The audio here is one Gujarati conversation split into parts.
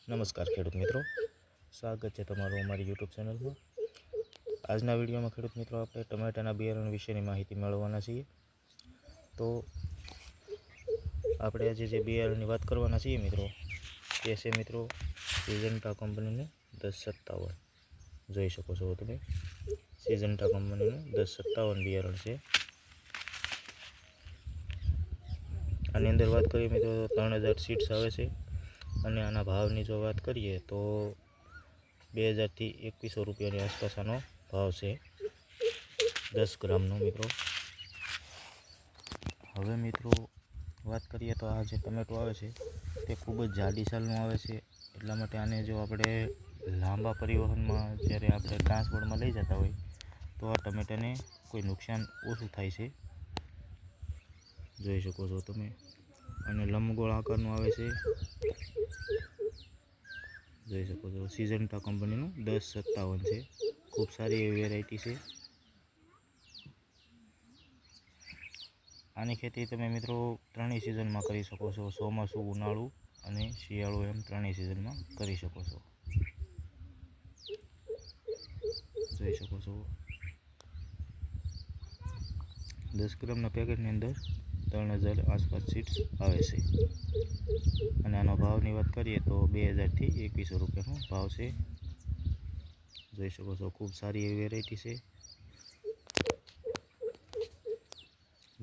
નમસ્કાર ખેડૂત મિત્રો, સ્વાગત છે તમારું અમારી યુટ્યુબ ચેનલમાં। આજના વિડીયોમાં ખેડૂત મિત્રો આપણે ટમેટાના બિયારણ વિશેની માહિતી મેળવવાના છીએ। તો આપણે આજે જે બિયારણની વાત કરવાના છીએ મિત્રો, તે છે મિત્રો સિઝન્ટા કંપનીનું 1057। જોઈ શકો છો તમે, સિઝન્ટા કંપનીનું 1057 બિયારણ છે। આની અંદર વાત કરીએ મિત્રો તો 3000 સીડ્સ આવે છે અને આના ભાવની જો વાત કરીએ તો 2000 થી 2100 રૂપિયાની આસપાસ આનો ભાવ છે 10 ગ્રામનો મિત્રો। હવે મિત્રો વાત કરીએ તો આ જે ટમેટો આવે છે તે ખૂબ જ જાડી સાલનું આવે છે, એટલા માટે આને જો આપણે લાંબા પરિવહનમાં જ્યારે આપણે ટ્રાન્સપોર્ટમાં લઈ જતા હોય તો આ ટમેટાને કોઈ નુકસાન ઓછું થાય છે। જોઈ શકો છો તમે, અને લંબગોળ આકારનું આવે છે। જોઈ શકો છો સિઝન્ટા કંપનીનું 1057 છે, ખૂબ સારી એવી વેરાયટી છે। આની ખેતી તમે મિત્રો ત્રણેય સિઝનમાં કરી શકો છો, ચોમાસું, ઉનાળુ અને શિયાળુ એમ ત્રણેય સિઝનમાં કરી શકો છો। જોઈ શકો છો 10 ગ્રામના પેકેટની અંદર 3000 આસપાસ સીડ્સ આવે છે અને આનો ભાવની વાત કરીએ તો 2000 થી 2100 રૂપિયાનો ભાવ છે। જોઈ શકો છો ખૂબ સારી એવી વેરાયટી છે।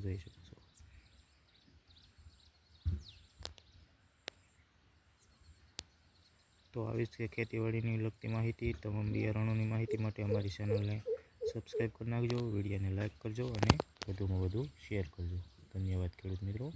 જોઈ શકો છો તો આવી જ ખેતીવાડીની લગતી માહિતી, તમામ બિયારણોની માહિતી માટે અમારી ચેનલને સબસ્ક્રાઈબ કરી નાખજો, વિડીયોને લાઈક કરજો અને વધુમાં વધુ શેર કરજો। ધન્યવાદ ખેડૂત મિત્રો।